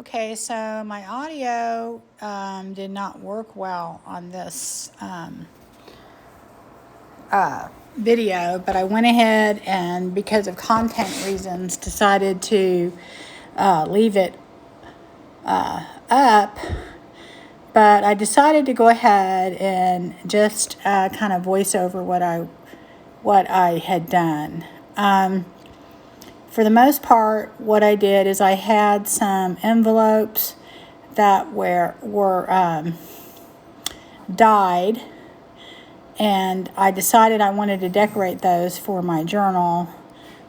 Okay, so my audio did not work well on this video, but I went ahead and, because of content reasons, decided to leave it up. But I decided to go ahead and just kind of voice over what I had done. For the most part, what I did is I had some envelopes that were dyed, and I decided I wanted to decorate those for my journal,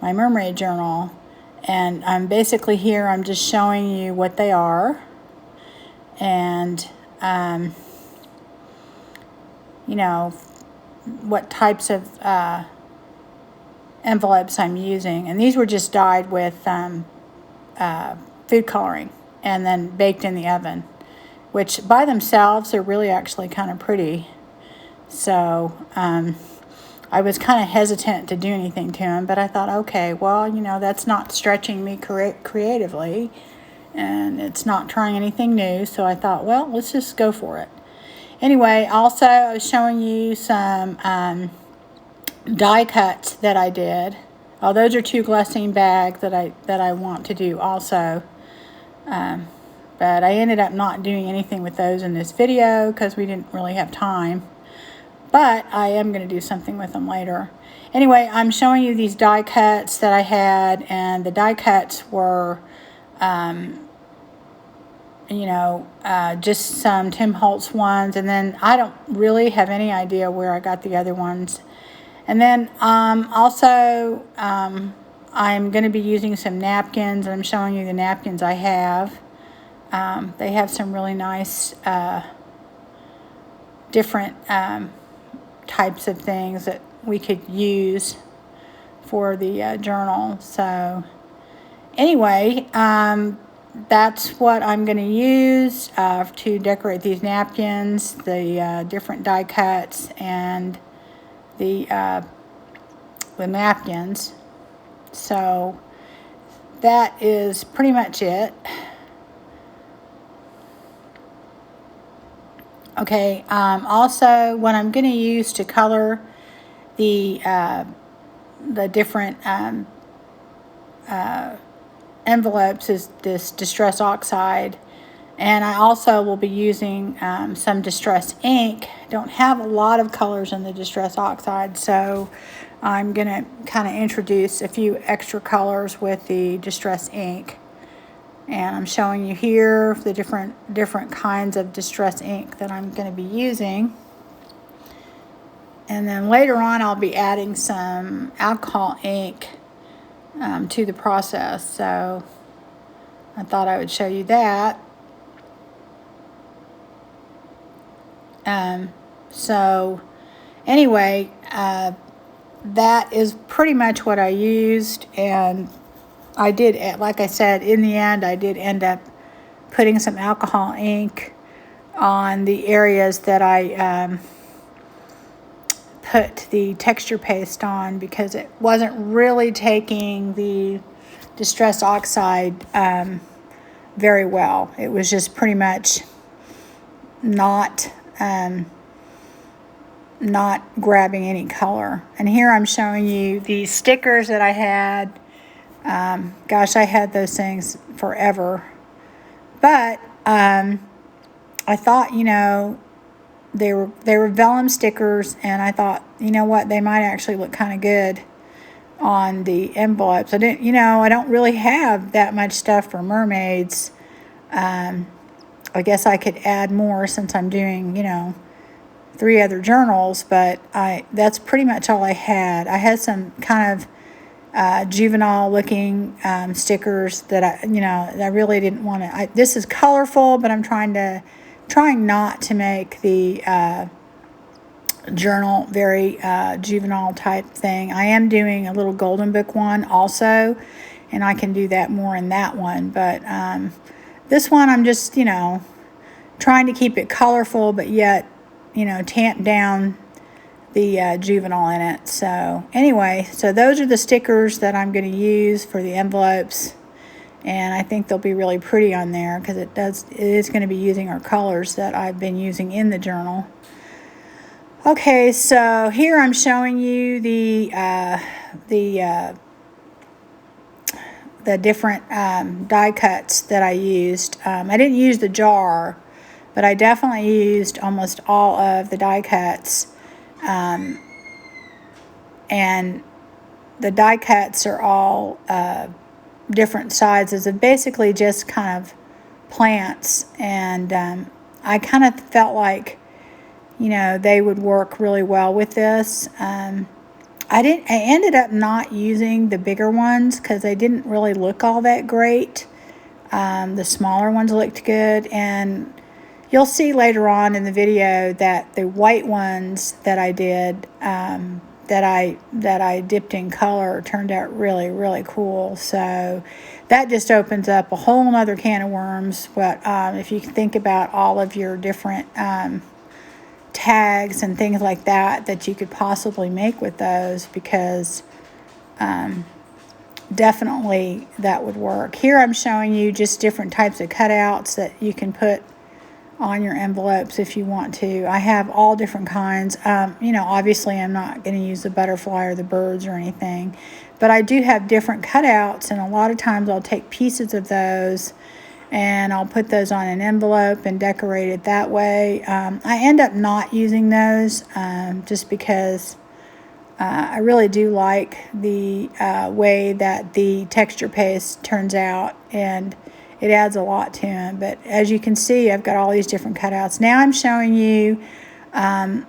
my mermaid journal. And I'm basically here, I'm just showing you what they are, and you know, what types of envelopes I'm using. And these were just dyed with food coloring and then baked in the oven, which by themselves are really actually kind of pretty. So I was kind of hesitant to do anything to them, but I thought, okay, well, that's not stretching me creatively, and it's not trying anything new. So I thought, well, let's just go for it. Anyway, also I was showing you some die cuts that I did. Oh, those are 2 glassine bags that I want to do also. But I ended up not doing anything with those in this video because we didn't really have time. But I am going to do something with them later. Anyway, I'm showing you these die cuts that I had, and the die cuts were, just some Tim Holtz ones, and then I don't really have any idea where I got the other ones. And then also I'm going to be using some napkins, and I'm showing you the napkins I have. They have some really nice different types of things that we could use for the journal. So anyway, that's what I'm going to use to decorate these napkins, the different die cuts, and the napkins. So that is pretty much it. Okay, also what I'm going to use to color the different envelopes is this Distress Oxide, and I also will be using some Distress ink. Don't have a lot of colors in the Distress Oxide, so I'm going to kind of introduce a few extra colors with the Distress ink. And I'm showing you here the different kinds of Distress ink that I'm going to be using. And then later on I'll be adding some alcohol ink to the process. So I thought I would show you that. So anyway, that is pretty much what I used, and I did, like I said, in the end, I did end up putting some alcohol ink on the areas that I put the texture paste on, because it wasn't really taking the Distress Oxide very well. It was just pretty much not grabbing any color. And here I'm showing you the stickers that I had. Gosh, I had those things forever. But I thought, they were vellum stickers, and I thought, you know what, they might actually look kind of good on the envelopes. I don't really have that much stuff for mermaids. I guess I could add more since I'm doing, 3 other journals, but that's pretty much all I had. I had some kind of juvenile looking stickers that I really didn't want to. This is colorful, but I'm trying not to make the journal very juvenile type thing. I am doing a little golden book one also, and I can do that more in that one. But this one I'm just trying to keep it colorful, but yet tamp down the juvenile in it. So anyway, so those are the stickers that I'm going to use for the envelopes, And I think they'll be really pretty on there because it is going to be using our colors that I've been using in the journal. Okay, so here I'm showing you the different die cuts that I used. I didn't use the jar, but I definitely used almost all of the die cuts. And the die cuts are all different sizes of basically just kind of plants. And I kind of felt like, you know, they would work really well with this. I ended up not using the bigger ones because they didn't really look all that great. The smaller ones looked good, and you'll see later on in the video that the white ones that I did, that I dipped in color, turned out really, really cool. So that just opens up a whole nother can of worms. But if you think about all of your different tags and things like that you could possibly make with those, because definitely that would work. Here I'm showing you just different types of cutouts that you can put on your envelopes if you want to. I have all different kinds. You know, obviously I'm not going to use the butterfly or the birds or anything, but I do have different cutouts, and a lot of times I'll take pieces of those and I'll put those on an envelope and decorate it that way. I end up not using those just because I really do like the way that the texture paste turns out, and it adds a lot to them. But as you can see, I've got all these different cutouts. Now I'm showing you the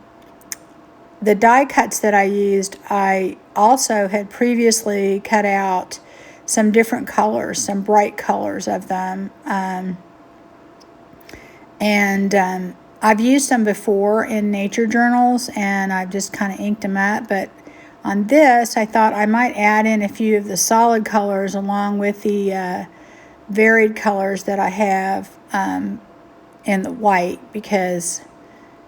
die cuts that I used. I also had previously cut out some different colors, some bright colors of them. I've used them before in nature journals, and I've just kind of inked them up. But on this, I thought I might add in a few of the solid colors along with the varied colors that I have in the white, because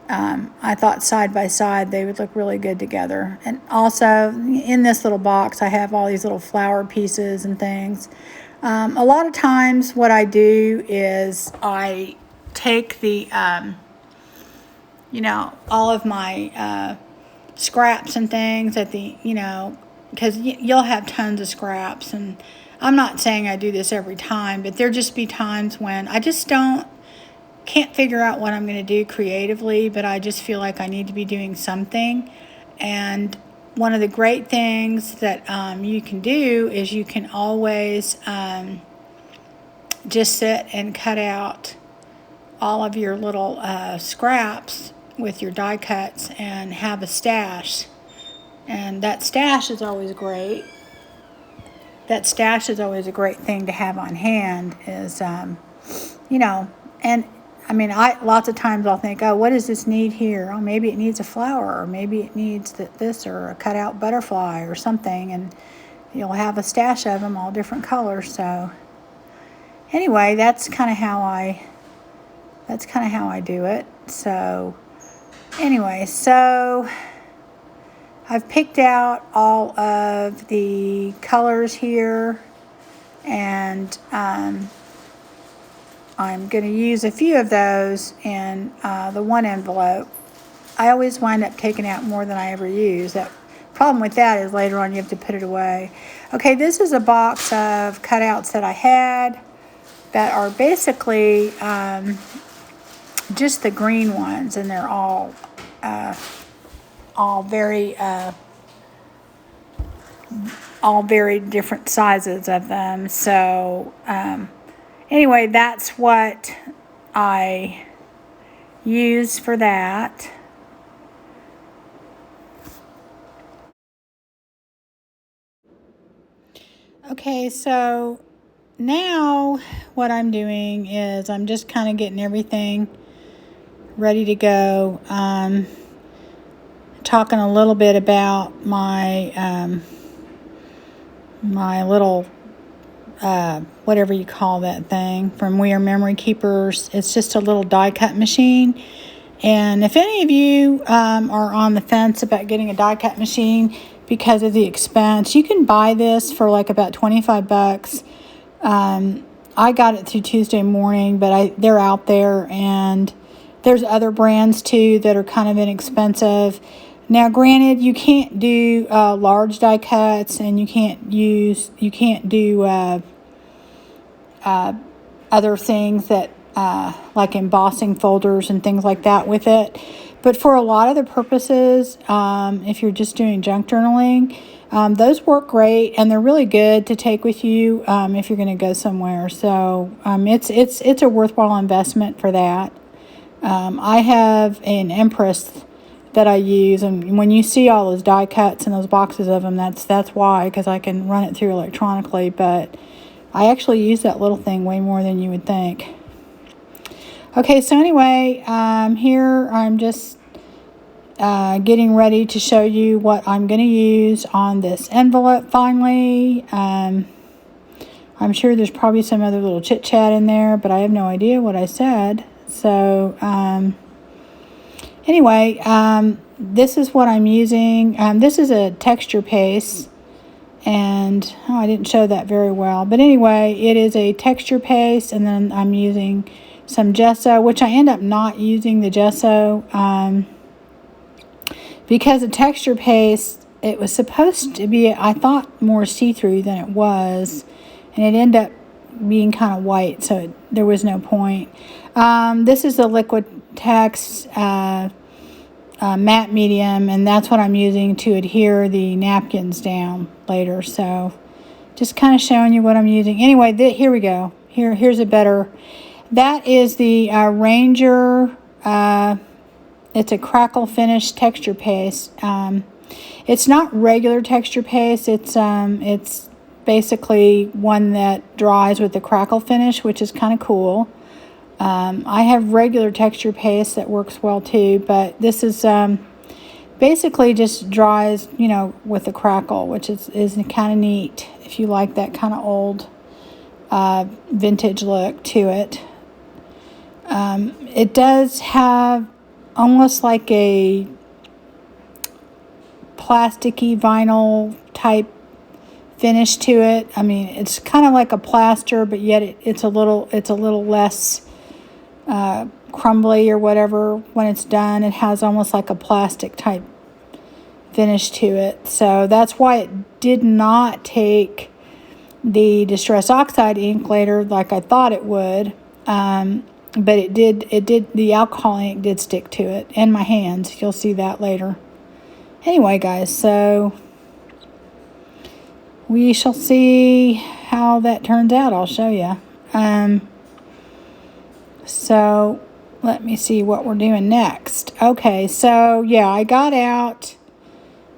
I thought side by side they would look really good together. And also in this little box I have all these little flower pieces and things. A lot of times what I do is I take the you know, all of my scraps and things at the, you know, because you'll have tons of scraps, and I'm not saying I do this every time, but there just be times when I just can't figure out what I'm going to do creatively, but I just feel like I need to be doing something. And one of the great things that you can do is you can always just sit and cut out all of your little scraps with your die cuts and have a stash. And that stash is always great. That stash is always a great thing to have on hand, is, you know, and I mean, lots of times I'll think, oh, what does this need here? Oh, maybe it needs a flower, or maybe it needs this, or a cutout butterfly or something, and you'll have a stash of them, all different colors. So anyway, that's kind of how I do it. So anyway, so I've picked out all of the colors here, and I'm going to use a few of those in the one envelope. I always wind up taking out more than I ever use. The problem with that is later on you have to put it away. Okay, this is a box of cutouts that I had that are basically just the green ones, and they're all very different sizes of them. So anyway, that's what I use for that. Okay, so now what I'm doing is I'm just kind of getting everything ready to go. Talking a little bit about my my little whatever you call that thing from We Are Memory Keepers. It's just a little die cut machine. And if any of you are on the fence about getting a die cut machine because of the expense, you can buy this for like about $25. I got it through Tuesday morning, but they're out there, and there's other brands too that are kind of inexpensive. Now, granted, you can't do large die cuts, and you can't do other things that like embossing folders and things like that with it. But for a lot of the purposes, if you're just doing junk journaling, those work great, and they're really good to take with you if you're going to go somewhere. So it's a worthwhile investment for that. I have an Empress that I use, and when you see all those die cuts and those boxes of them, that's why, because I can run it through electronically. But I actually use that little thing way more than you would think. Okay, so anyway, here I'm just getting ready to show you what I'm going to use on this envelope finally. I'm sure there's probably some other little chit chat in there, but I have no idea what I said. So anyway, this is what I'm using. This is a texture paste, and I didn't show that very well. But anyway, it is a texture paste, and then I'm using some gesso, which I end up not using the gesso because the texture paste, it was supposed to be, I thought, more see-through than it was, and it ended up being kind of white, so there was no point. This is the Liquid Text matte medium, and that's what I'm using to adhere the napkins down later. So just kind of showing you what I'm using. Anyway, here we go. Here's a better. That is the Ranger. It's a Crackle finish texture paste. It's not regular texture paste. It's basically one that dries with the Crackle finish, which is kind of cool. I have regular texture paste that works well too, but this is basically just dries, with the Crackle, which is kind of neat if you like that kind of old vintage look to it. It does have almost like a plasticky vinyl type finish to it. I mean, it's kind of like a plaster, but yet it's a little less crumbly or whatever when it's done. It has almost like a plastic type finish to it. So that's why it did not take the Distress Oxide ink later like I thought it would. But it did, the alcohol ink did stick to it and my hands. You'll see that later. Anyway, guys, so we shall see how that turns out. I'll show you. So let me see what we're doing next. Okay, so yeah, I got out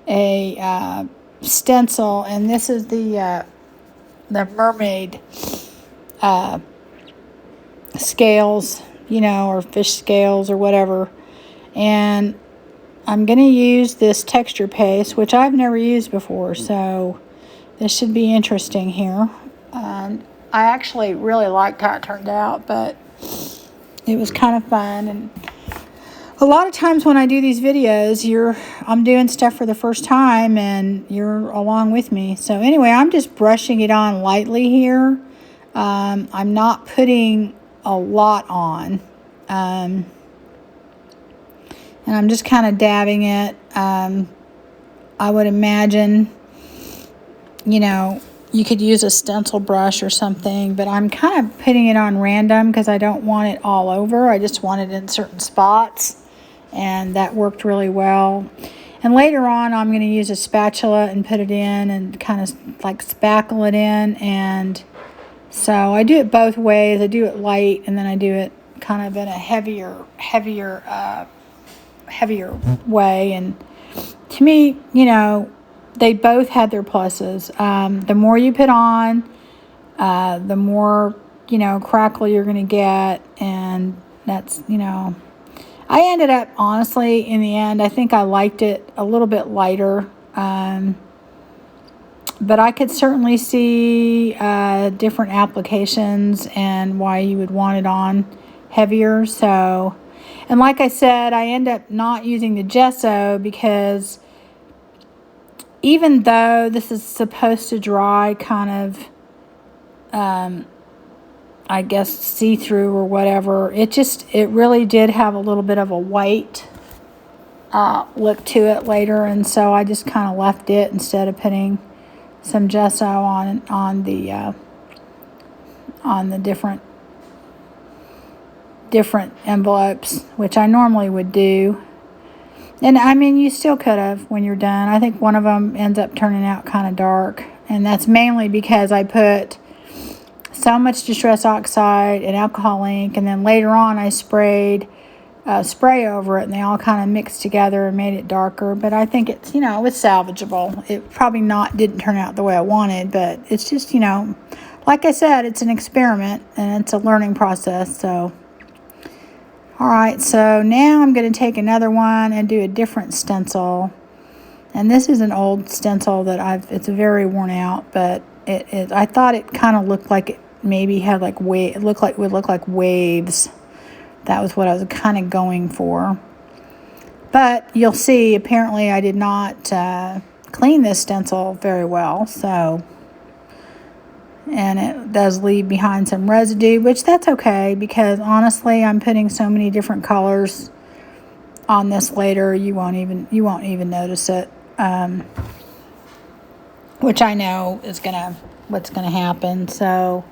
a stencil, and this is the Mermaid scales, or fish scales or whatever. And I'm going to use this texture paste, which I've never used before, so this should be interesting here. I actually really liked how it turned out, but it was kind of fun. And a lot of times when I do these videos, I'm doing stuff for the first time, and you're along with me. So anyway, I'm just brushing it on lightly here. I'm not putting a lot on. And I'm just kind of dabbing it. I would imagine, you could use a stencil brush or something, but I'm kind of putting it on random because I don't want it all over. I just want it in certain spots, and that worked really well. And later on, I'm going to use a spatula and put it in and kind of like spackle it in. And so I do it both ways. I do it light, and then I do it kind of in a heavier way. And to me, they both had their pluses. The more you put on, the more, crackle you're going to get. And that's, I ended up, honestly, in the end, I think I liked it a little bit lighter. But I could certainly see different applications and why you would want it on heavier. So, and like I said, I end up not using the gesso because even though this is supposed to dry kind of I guess, see-through or whatever. It really did have a little bit of a white look to it later, and so I just kind of left it instead of putting some gesso on the different envelopes, which I normally would do. And I mean, you still could have when you're done. I think one of them ends up turning out kind of dark, and that's mainly because I put so much Distress Oxide and alcohol ink, and then later on I sprayed spray over it, and they all kind of mixed together and made it darker. But I think it's, it's salvageable. It probably didn't turn out the way I wanted, but it's just, like I said, it's an experiment and it's a learning process. So, all right, so now I'm going to take another one and do a different stencil. And this is an old stencil that it's very worn out, but I thought it kind of looked like it maybe had like would look like waves. That was what I was kind of going for. But you'll see, apparently I did not clean this stencil very well, so, and it does leave behind some residue, which that's okay, because honestly I'm putting so many different colors on this later, you won't even notice it, which I know is what's gonna happen. So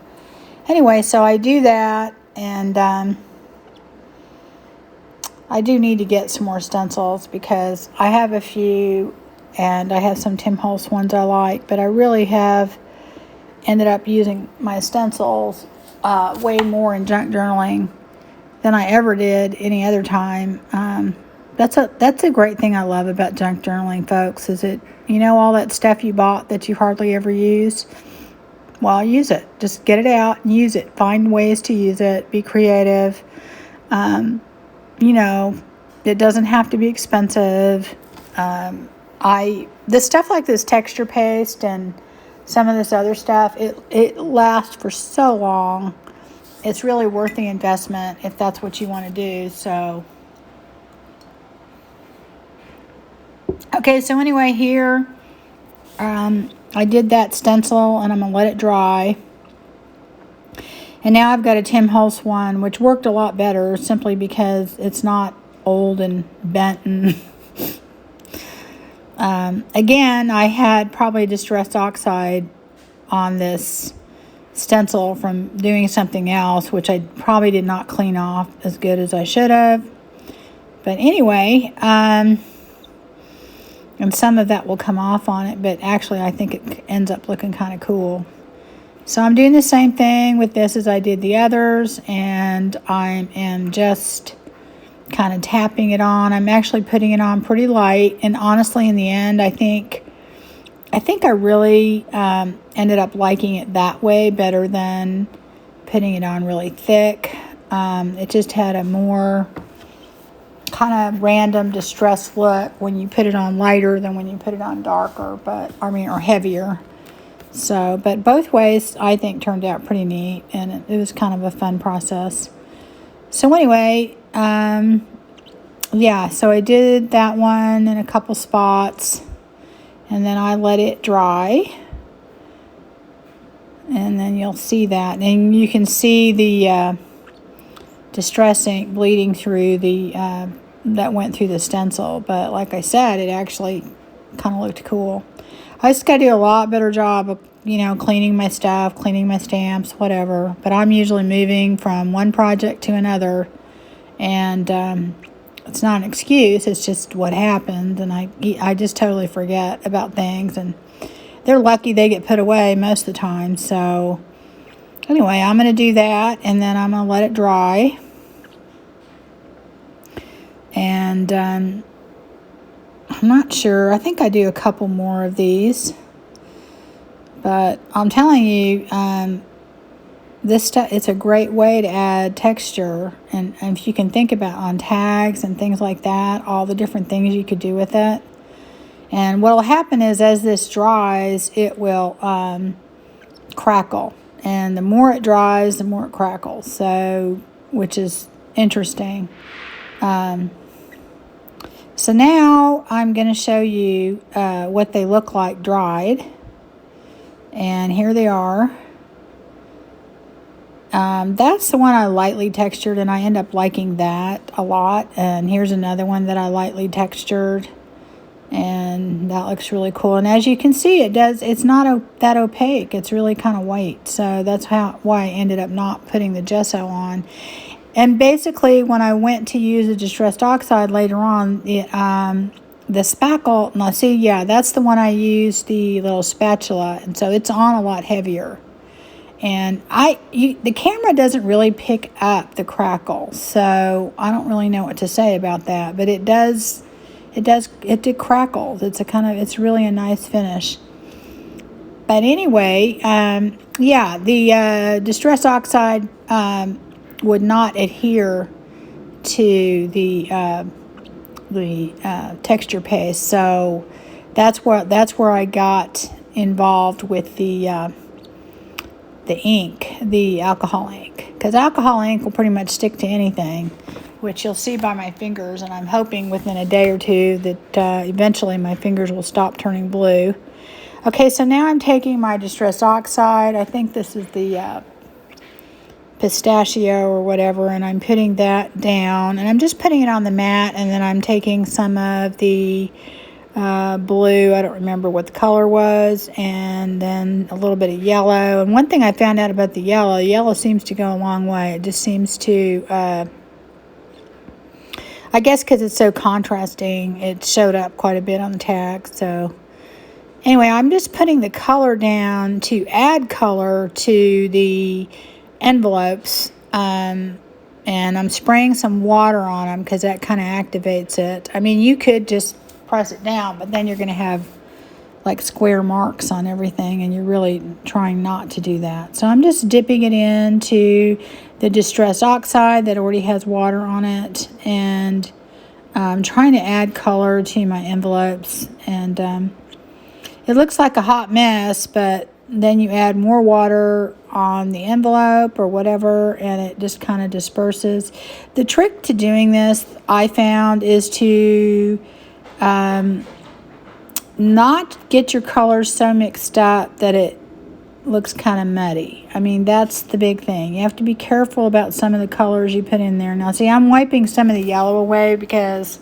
anyway, so I do that, and I do need to get some more stencils because I have a few, and I have some Tim Holtz ones I like, but I really have ended up using my stencils way more in junk journaling than I ever did any other time. That's a great thing I love about junk journaling, folks, is it, all that stuff you bought that you hardly ever use, well, use it. Just get it out and use it. Find ways to use it. Be creative. It doesn't have to be expensive. The stuff like this texture paste and some of this other stuff, it lasts for so long. It's really worth the investment if that's what you want to do. So, okay, so anyway, here, I did that stencil, and I'm going to let it dry. And now I've got a Tim Holtz one, which worked a lot better simply because it's not old and bent. And again, I had probably Distress Oxide on this stencil from doing something else, which I probably did not clean off as good as I should have. But anyway, and some of that will come off on it, but actually I think it ends up looking kind of cool. So I'm doing the same thing with this as I did the others, and I am just kind of tapping it on. I'm actually putting it on pretty light, and honestly, in the end, I think I really ended up liking it that way better than putting it on really thick. It just had a more kind of random distressed look when you put it on lighter than when you put it on darker, or heavier. So, but both ways I think turned out pretty neat, and it was kind of a fun process. So anyway, yeah, so I did that one in a couple spots, and then I let it dry, and then you'll see that, and you can see the distress ink bleeding through that went through the stencil. But like I said, it actually kind of looked cool. I just got to do a lot better job of, cleaning my stuff, cleaning my stamps, whatever. But I'm usually moving from one project to another, and it's not an excuse. It's just what happens, and I just totally forget about things, and they're lucky they get put away most of the time. So anyway, I'm going to do that, and then I'm going to let it dry. And I'm not sure. I think I do a couple more of these. But I'm telling you, this stuff, it's a great way to add texture. And if you can think about on tags and things like that, all the different things you could do with it. And what will happen is as this dries, it will crackle. And the more it dries, the more it crackles. So, which is interesting. So now I'm going to show you what they look like dried. And here they are. That's the one I lightly textured, and I end up liking that a lot. And here's another one that I lightly textured, and that looks really cool. And as you can see, it's not that opaque. It's really kind of white, so that's why I ended up not putting the gesso on. And basically, when I went to use the Distressed Oxide later on, the spackle, now see, yeah, that's the one I used, the little spatula, and so it's on a lot heavier. And the camera doesn't really pick up the crackle, so I don't really know what to say about that. But it did crackle. It's really a nice finish. But anyway, yeah, the Distress Oxide would not adhere to the texture paste, so that's where I got involved with the ink, the alcohol ink, because alcohol ink will pretty much stick to anything, which you'll see by my fingers, and I'm hoping within a day or two that eventually my fingers will stop turning blue. Okay, so now I'm taking my Distress Oxide. I think this is the pistachio or whatever, and I'm putting that down, and I'm just putting it on the mat, and then I'm taking some of the blue, I don't remember what the color was, and then a little bit of yellow. And one thing I found out about the yellow seems to go a long way. It just seems to, I guess because it's so contrasting, it showed up quite a bit on the tag. So anyway, I'm just putting the color down to add color to the envelopes, and I'm spraying some water on them because that kind of activates it. I mean, you could just press it down, but then you're going to have like square marks on everything, and you're really trying not to do that. So I'm just dipping it into the Distress Oxide that already has water on it, and I'm trying to add color to my envelopes. And it looks like a hot mess, but then you add more water on the envelope or whatever, and it just kind of disperses. The trick to doing this, I found, is to not get your colors so mixed up that it looks kind of muddy. I mean, that's the big thing. You have to be careful about some of the colors you put in there. Now, see, I'm wiping some of the yellow away because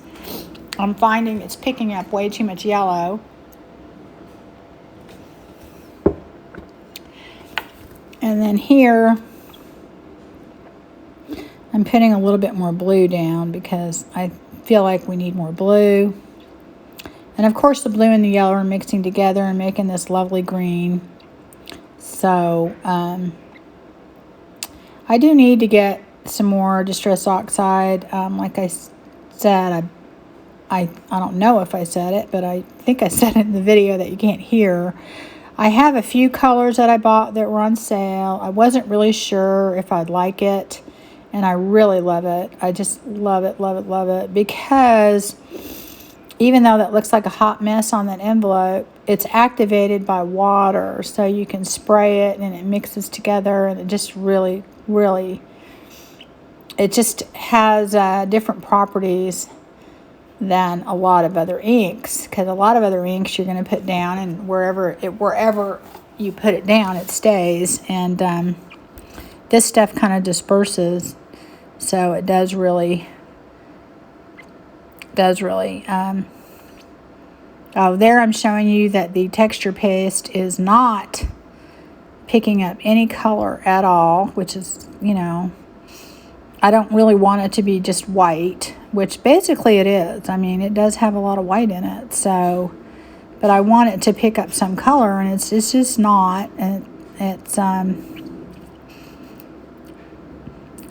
I'm finding it's picking up way too much yellow. And then here, I'm putting a little bit more blue down because I feel like we need more blue. And of course, the blue and the yellow are mixing together and making this lovely green. So, I do need to get some more Distress Oxide. Like I said, I don't know if I said it, but I think I said it in the video that you can't hear. I have a few colors that I bought that were on sale. I wasn't really sure if I'd like it, and I really love it. I just love it, love it, love it, because even though that looks like a hot mess on that envelope, it's activated by water, so you can spray it and it mixes together, and it just really, really, it just has different properties than a lot of other inks, because a lot of other inks you're going to put down, and wherever you put it down, it stays. And this stuff kind of disperses, so it does really. Oh, there I'm showing you that the texture paste is not picking up any color at all, which is, you know, I don't really want it to be just white, which basically it is. I mean, it does have a lot of white in it, so, but I want it to pick up some color, and it's just not. And it's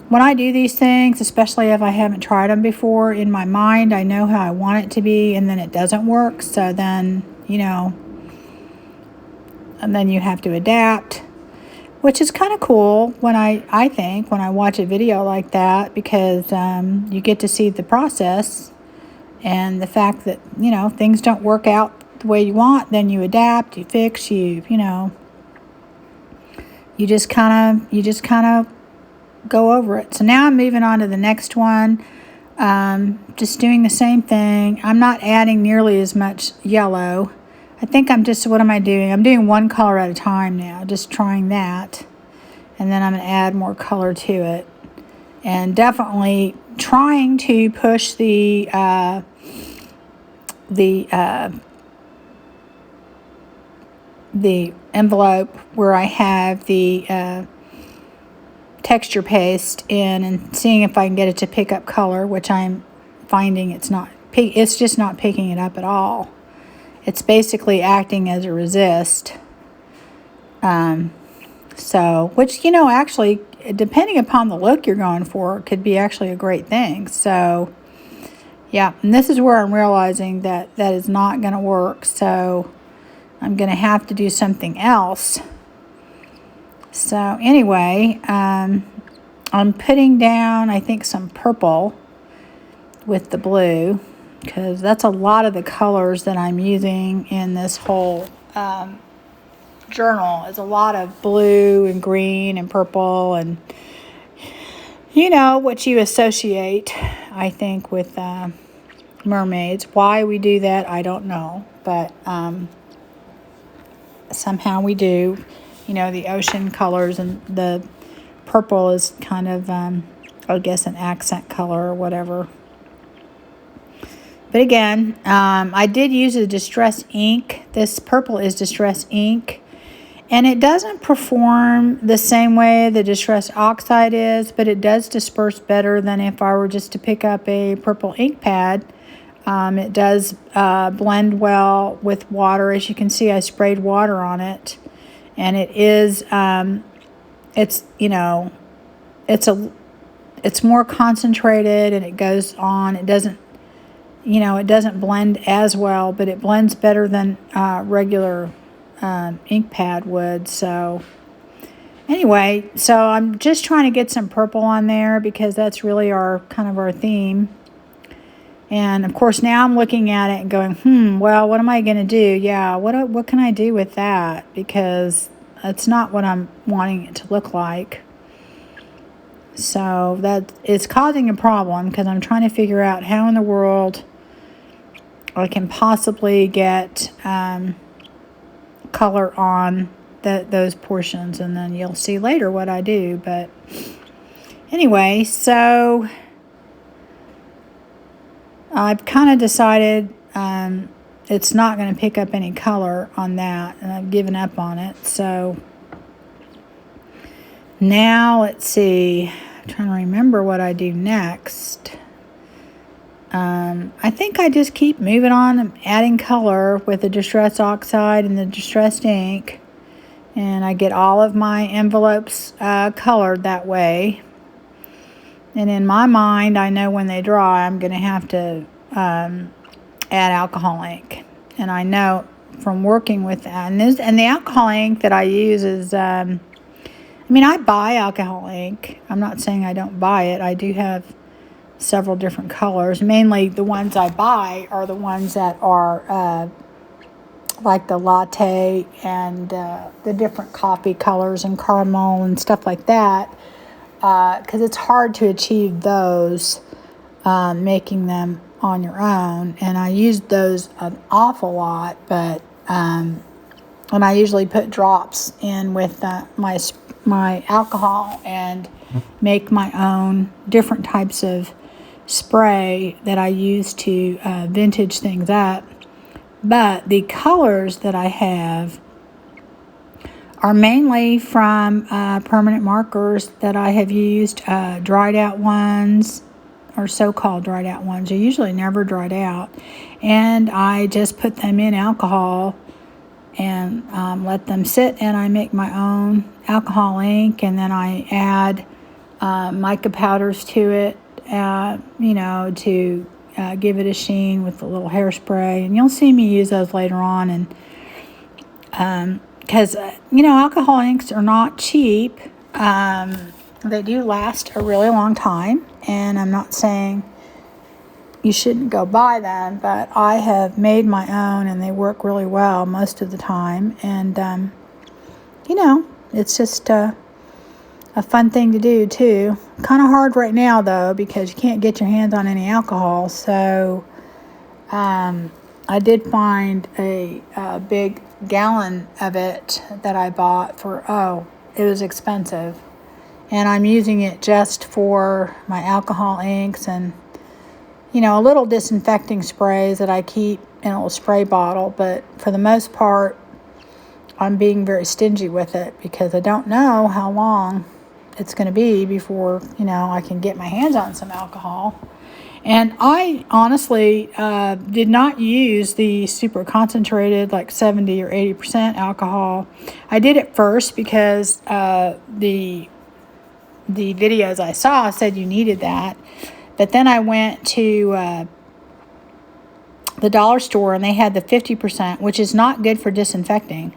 when I do these things, especially if I haven't tried them before, in my mind I know how I want it to be, and then it doesn't work. So then, you know, and then you have to adapt, which is kind of cool when I think when I watch a video like that, because you get to see the process and the fact that, you know, things don't work out the way you want, then you adapt, you fix, you know, you just kind of go over it. So now I'm moving on to the next one, just doing the same thing. I'm not adding nearly as much yellow. I think what am I doing? I'm doing one color at a time now, just trying that. And then I'm going to add more color to it. And definitely trying to push the envelope where I have the texture paste in, and seeing if I can get it to pick up color, which I'm finding it's just not picking it up at all. It's basically acting as a resist. So, which, actually, depending upon the look you're going for, could be actually a great thing. So, yeah, and this is where I'm realizing that that is not going to work. So, I'm going to have to do something else. So, anyway, I'm putting down, I think, some purple with the blue, because that's a lot of the colors that I'm using in this whole journal. Is a lot of blue and green and purple, and what you associate, I think, with mermaids. Why we do that, I don't know, but somehow we do. The ocean colors, and the purple is kind of I guess an accent color or whatever. But again, I did use a distress ink. This purple is distress ink. And it doesn't perform the same way the distress oxide is, but it does disperse better than if I were just to pick up a purple ink pad. It does blend well with water. As you can see, I sprayed water on it. And it is, it's more concentrated, and it goes on. It doesn't blend as well, but it blends better than regular ink pad would. So anyway, so I'm just trying to get some purple on there, because that's really our theme. And of course, now I'm looking at it and going, well, what am I going to do? Yeah, what can I do with that? Because it's not what I'm wanting it to look like. So that is causing a problem, because I'm trying to figure out how in the world I can possibly get color on those portions, and then you'll see later what I do. But anyway, so I've kind of decided it's not going to pick up any color on that, and I've given up on it. So now let's see, I'm trying to remember what I do next. I think I just keep moving on, adding color with the distress oxide and the distressed ink, and I get all of my envelopes colored that way. And in my mind, I know when they dry, I'm going to have to add alcohol ink. And I know from working with that, and the alcohol ink that I use is, I buy alcohol ink. I'm not saying I don't buy it. I do have several different colors. Mainly the ones I buy are the ones that are like the latte and the different coffee colors and caramel and stuff like that, because it's hard to achieve those making them on your own. And I use those an awful lot, but and I usually put drops in with my alcohol and make my own different types of spray that I use to vintage things up. But the colors that I have are mainly from permanent markers that I have used, dried out ones, or so-called dried out ones. They're usually never dried out. And I just put them in alcohol and let them sit, and I make my own alcohol ink, and then I add mica powders to it, to give it a sheen with a little hairspray. And you'll see me use those later on. And because alcohol inks are not cheap. They do last a really long time, and I'm not saying you shouldn't go buy them, but I have made my own, and they work really well most of the time. And it's just a fun thing to do too. Kind of hard right now though, because you can't get your hands on any alcohol. So I did find a big gallon of it that I bought for, it was expensive. And I'm using it just for my alcohol inks and, you know, a little disinfecting sprays that I keep in a little spray bottle. But for the most part, I'm being very stingy with it because I don't know how long it's going to be before, you know, I can get my hands on some alcohol. And I honestly did not use the super concentrated, like 70 or 80% alcohol. I did it first because the videos I saw said you needed that. But then I went to the dollar store and they had the 50%, which is not good for disinfecting.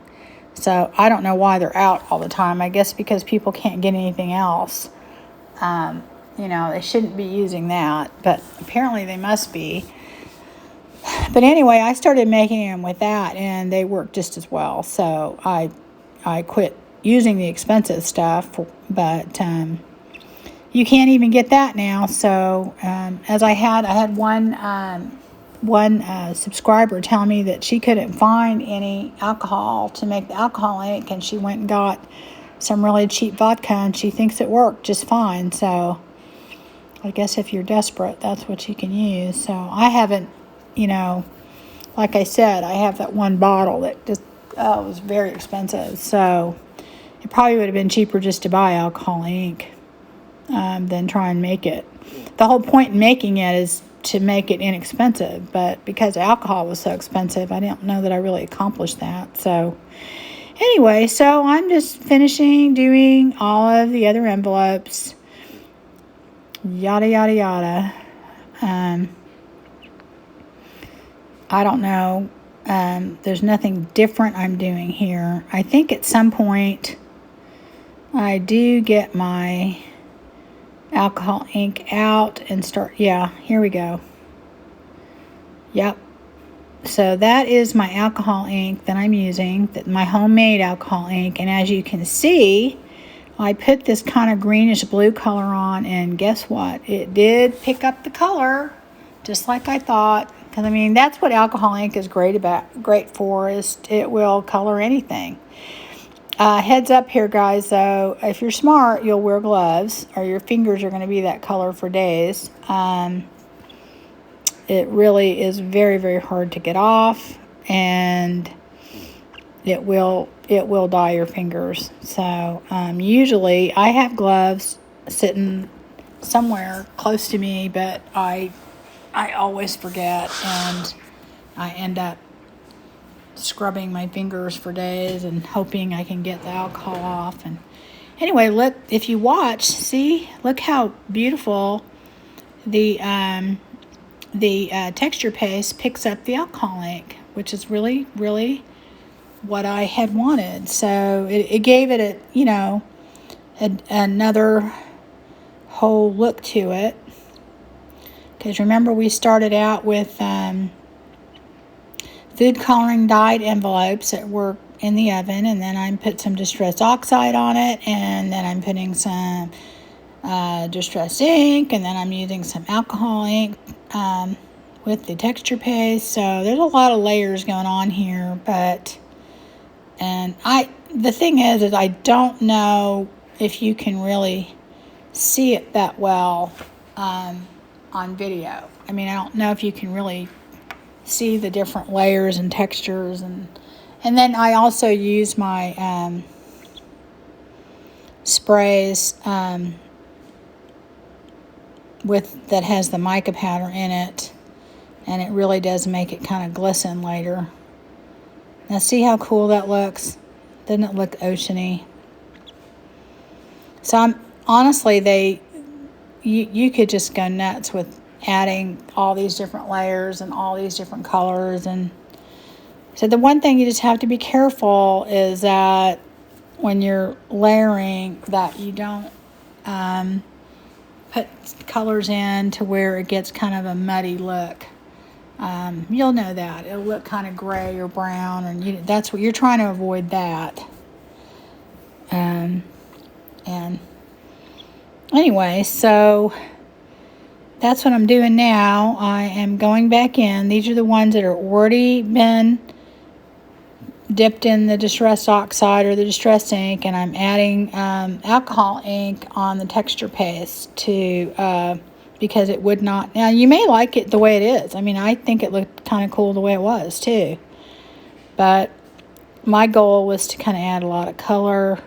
So I don't know why they're out all the time. I guess because people can't get anything else. You know, they shouldn't be using that, but apparently they must be. But anyway, I started making them with that, and they work just as well. So I quit using the expensive stuff, but you can't even get that now. So as I had one subscriber tell me that she couldn't find any alcohol to make the alcohol ink, and she went and got some really cheap vodka, and she thinks it worked just fine. So I guess if you're desperate, that's what you can use. So I haven't, you know, like I said, I have that one bottle that just was very expensive. So it probably would have been cheaper just to buy alcohol ink than try and make it. The whole point in making it is to make it inexpensive. But because alcohol was so expensive, I didn't know that I really accomplished that. So anyway, so I'm just finishing doing all of the other envelopes. Yada, yada, yada. I don't know. There's nothing different I'm doing here. I think at some point I do get my alcohol ink out and start. Yeah, here we go. Yep. So that is my alcohol ink that I'm using, my homemade alcohol ink. And as you can see, I put this kind of greenish blue color on, and guess what? It did pick up the color, just like I thought. Because I mean, that's what alcohol ink is great for, is it will color anything. Heads up here, guys, though, if you're smart, you'll wear gloves, or your fingers are going to be that color for days. It really is very, very hard to get off, and it will dye your fingers. So usually I have gloves sitting somewhere close to me, but I always forget, and I end up scrubbing my fingers for days and hoping I can get the alcohol off. And anyway, look, if you watch, see, look how beautiful the texture paste picks up the alcohol ink, which is really, really what I had wanted. So it gave it a, you know, another whole look to it. Because remember, we started out with food coloring dyed envelopes that were in the oven, and then I put some distress oxide on it, and then I'm putting some distress ink, and then I'm using some alcohol ink with the texture paste. So there's a lot of layers going on here, but the thing is I don't know if you can really see it that well on video. I mean, I don't know if you can really see the different layers and textures, and then I also use my sprays that has the mica powder in it, and it really does make it kind of glisten later. Now see how cool that looks? Doesn't it look oceany? So I'm honestly, you could just go nuts with adding all these different layers and all these different colors. And so the one thing you just have to be careful is that when you're layering, that you don't put colors in to where it gets kind of a muddy look. You'll know that it'll look kind of gray or brown, and that's what you're trying to avoid, that. And anyway, so that's what I'm doing now. I am going back in. These are the ones that are already been dipped in the Distress Oxide or the Distress ink, and I'm adding alcohol ink on the texture paste to because it would not. Now, you may like it the way it is. I mean, I think it looked kind of cool the way it was, too. But my goal was to kind of add a lot of color.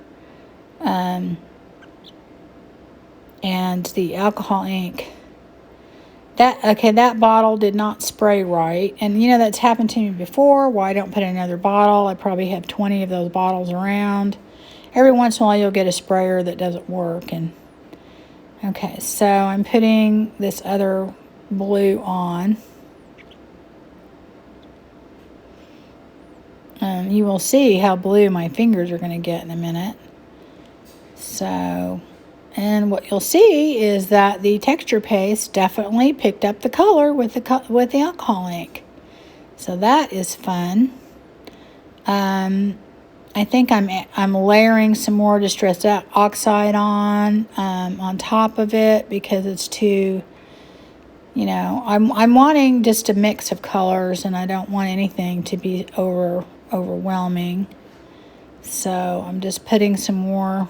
And the alcohol ink, that bottle did not spray right. And, you know, that's happened to me before. Why I don't put another bottle. I probably have 20 of those bottles around. Every once in a while, you'll get a sprayer that doesn't work. And okay, so I'm putting this other blue on. You will see how blue my fingers are going to get in a minute. So, and what you'll see is that the texture paste definitely picked up the color with the alcohol ink. So that is fun. I think I'm layering some more Distress Oxide on top of it because it's too, you know, I'm wanting just a mix of colors, and I don't want anything to be overwhelming. So I'm just putting some more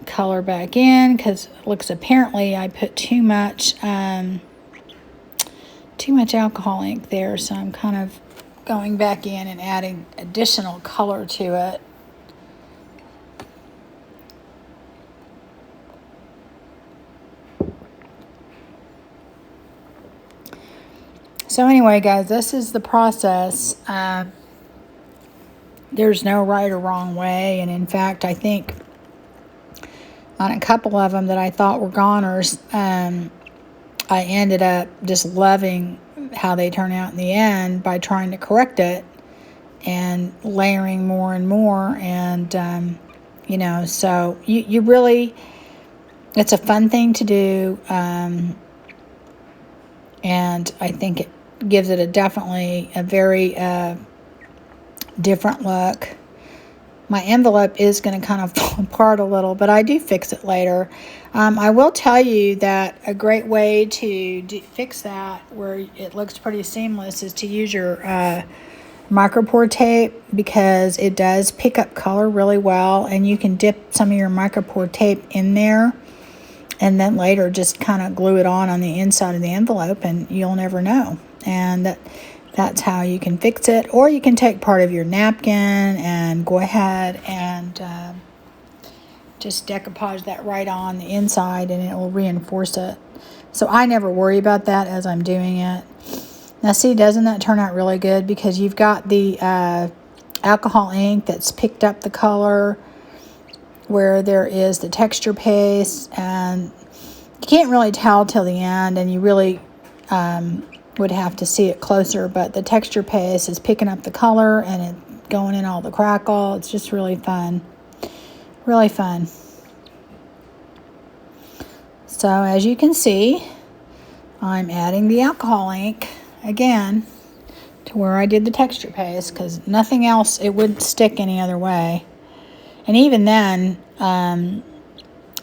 color back in because it looks, apparently I put too much alcohol ink there, so I'm kind of going back in and adding additional color to it. So anyway, guys, this is the process. There's no right or wrong way, and in fact, I think on a couple of them that I thought were goners, I ended up just loving how they turn out in the end by trying to correct it and layering more and more. And, you know, so you really, it's a fun thing to do. And I think it gives it definitely a very different look. My envelope is going to kind of fall apart a little, but I do fix it later. I will tell you that a great way to fix that where it looks pretty seamless is to use your micropore tape, because it does pick up color really well, and you can dip some of your micropore tape in there and then later just kind of glue it on the inside of the envelope, and you'll never know. And that's how you can fix it. Or you can take part of your napkin and go ahead and just decoupage that right on the inside, and it will reinforce it. So I never worry about that as I'm doing it. Now see, doesn't that turn out really good? Because you've got the alcohol ink that's picked up the color where there is the texture paste, and you can't really tell till the end, and you really would have to see it closer, but the texture paste is picking up the color and it going in all the crackle. It's just really fun. Really fun. So as you can see, I'm adding the alcohol ink again to where I did the texture paste, because nothing else, it wouldn't stick any other way. And even then,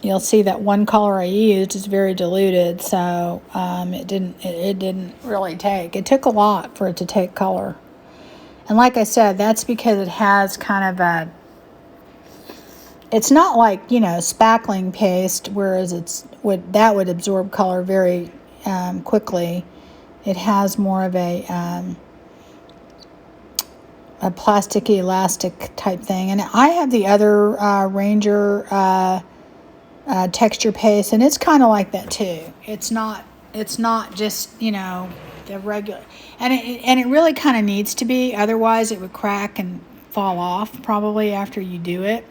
you'll see that one color I used is very diluted, so it didn't really take. It took a lot for it to take color. And like I said, that's because it has kind of a, it's not like, you know, spackling paste, whereas that would absorb color very quickly. It has more of a plasticky elastic type thing. And I have the other Ranger texture paste, and it's kind of like that too. It's not just, you know, the regular, and it really kind of needs to be, otherwise it would crack and fall off probably after you do it.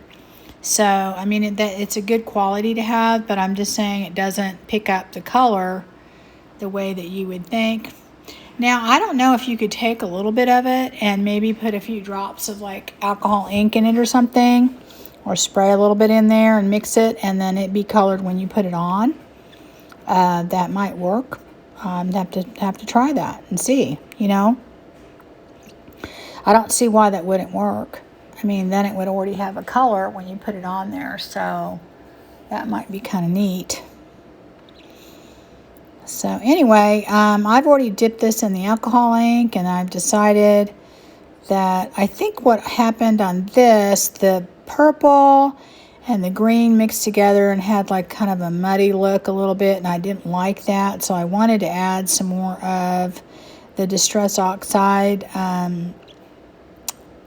So I mean, it's a good quality to have, but I'm just saying it doesn't pick up the color the way that you would think. Now, I don't know if you could take a little bit of it and maybe put a few drops of like alcohol ink in it or something, or spray a little bit in there and mix it, and then it be colored when you put it on. That might work. Have to try that and see, you know. I don't see why that wouldn't work. I mean, then it would already have a color when you put it on there, so that might be kind of neat. So anyway, I've already dipped this in the alcohol ink, and I've decided that I think what happened on this, the purple and the green mixed together and had like kind of a muddy look a little bit, and I didn't like that, so I wanted to add some more of the Distress Oxide.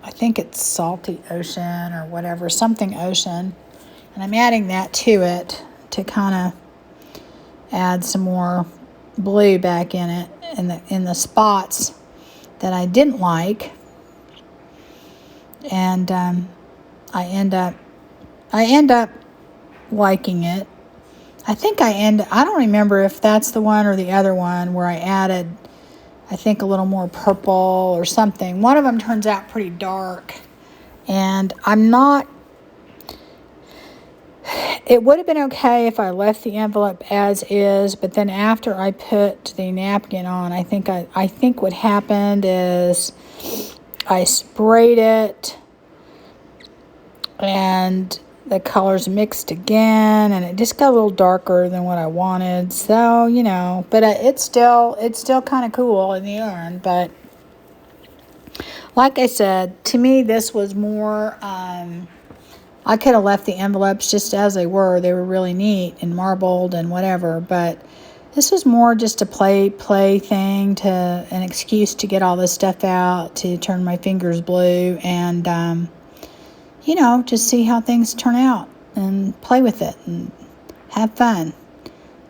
I think it's Salty Ocean or whatever, something ocean, and I'm adding that to it to kind of add some more blue back in it, in the spots that I didn't like. And I end up liking it. I think I don't remember if that's the one or the other one where I added, I think, a little more purple or something. One of them turns out pretty dark, and it would have been okay if I left the envelope as is, but then after I put the napkin on, I think what happened is I sprayed it and the colors mixed again, and it just got a little darker than what I wanted. So, but it's still kind of cool in the end. But like I said, to me, this was more, I could have left the envelopes just as they were. They were really neat and marbled and whatever, but this was more just a play thing, an excuse to get all this stuff out, to turn my fingers blue, and just see how things turn out and play with it and have fun.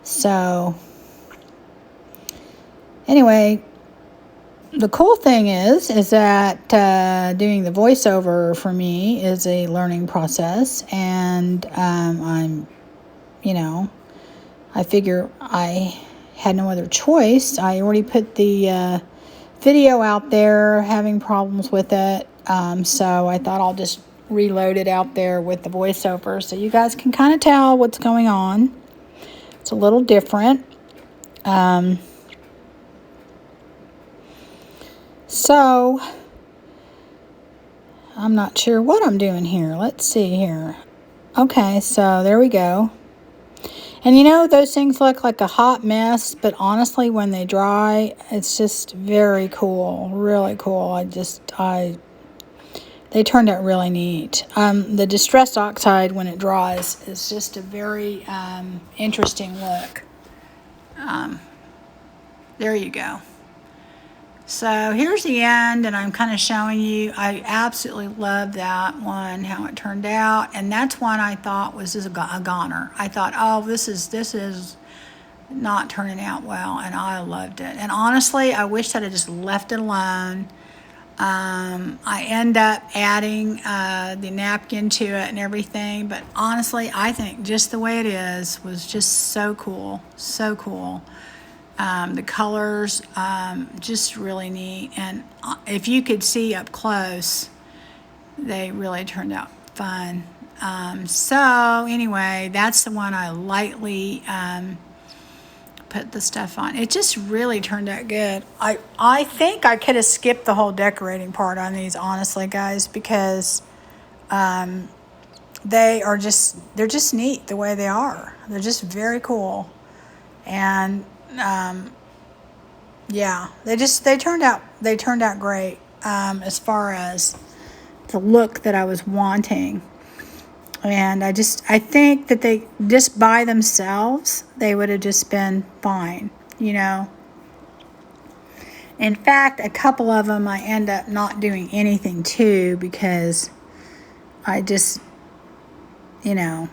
So anyway, the cool thing is that doing the voiceover for me is a learning process, and I figure I had no other choice. I already put the video out there having problems with it, so I thought I'll just reload it out there with the voiceover so you guys can kind of tell what's going on. It's a little different. So I'm not sure what I'm doing here. Let's see here. Okay, so there we go. And those things look like a hot mess, but honestly, when they dry, it's just very cool, really cool. They turned out really neat. The Distress Oxide, when it dries, is just a very interesting look. There you go. So here's the end, and I'm kind of showing you. I absolutely love that one, how it turned out, and that's one I thought was just a goner. I thought, oh, this is not turning out well, and I loved it. And honestly, I wish that I just left it alone. I end up adding the napkin to it and everything, but honestly, I think just the way it is was just so cool, so cool. The colors, just really neat, and if you could see up close, they really turned out fun. So anyway, that's the one I lightly put the stuff on. It just really turned out good. I think I could have skipped the whole decorating part on these, honestly, guys, because they're just neat the way they are. They're just very cool, and yeah, they turned out great, as far as the look that I was wanting. And I think that they just by themselves, they would have just been fine, In fact, a couple of them I end up not doing anything to, because I just, I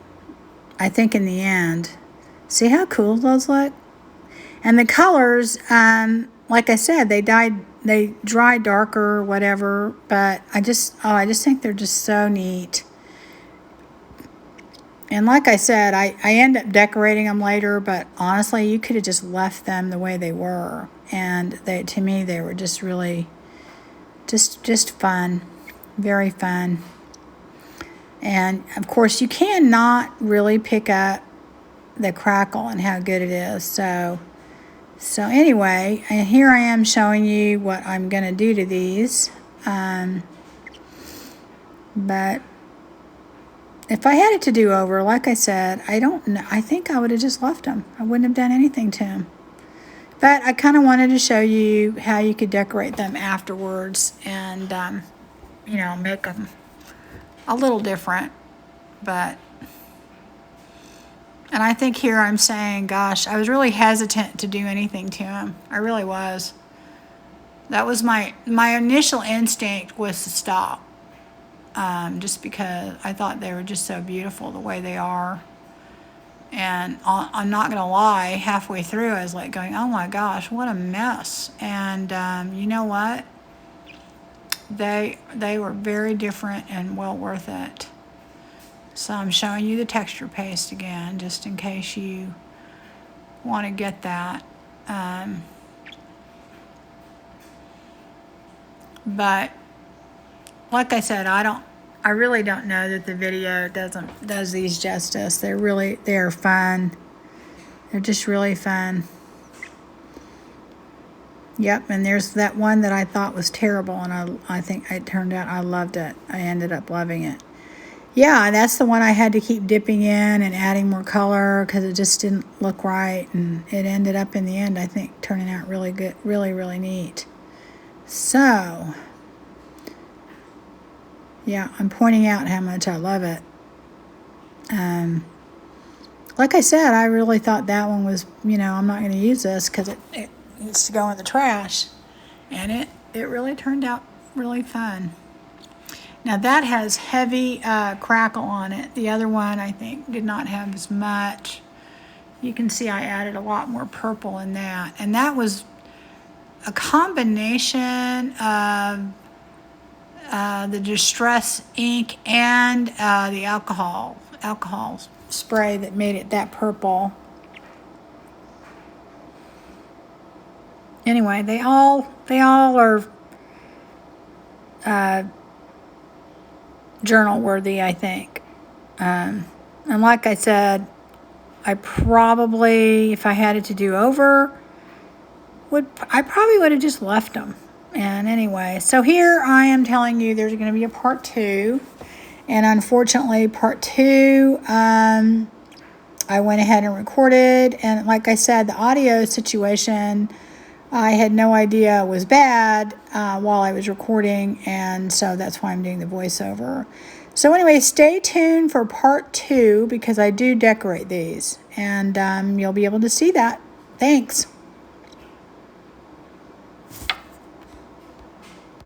think in the end, see how cool those look? And the colors, like I said, they dry darker or whatever, but I just think they're just so neat. And like I said, I end up decorating them later, but honestly, you could have just left them the way they were. And to me, they were just really, just fun, very fun. And of course, you cannot really pick up the Crackle and how good it is. So anyway, and here I am showing you what I'm going to do to these. But if I had it to do over, like I said, I don't know. I think I would have just left them. I wouldn't have done anything to them. But I kind of wanted to show you how you could decorate them afterwards and, you know, make them a little different. But, and I think here I'm saying, gosh, I was really hesitant to do anything to him. I really was. That was my initial instinct was to stop. Just because I thought they were just so beautiful the way they are. And I'm not going to lie, halfway through I was like going, oh my gosh, what a mess. And you know what? They were very different and well worth it. So I'm showing you the texture paste again, just in case you want to get that. But like I said, I really don't know that the video does these justice. They are fun. They're just really fun. Yep, and there's that one that I thought was terrible, and I think it turned out I loved it. I ended up loving it. Yeah, that's the one I had to keep dipping in and adding more color because it just didn't look right, and it ended up in the end, I think, turning out really good, really, really neat. So, yeah, I'm pointing out how much I love it. Like I said, I really thought that one was, you know, I'm not going to use this because it needs to go in the trash. And it really turned out really fun. Now that has heavy crackle on it. The other one, I think, did not have as much. You can see I added a lot more purple in that. And that was a combination of the Distress ink and the alcohol spray that made it that purple. Anyway, they all are journal worthy, I think. And like I said, I probably, if I had it to do over, I probably would have just left them. And anyway, so here I am telling you there's going to be a part 2. And unfortunately, part 2, I went ahead and recorded. And like I said, the audio situation, I had no idea was bad while I was recording. And so that's why I'm doing the voiceover. So anyway, stay tuned for part 2 because I do decorate these. And you'll be able to see that. Thanks.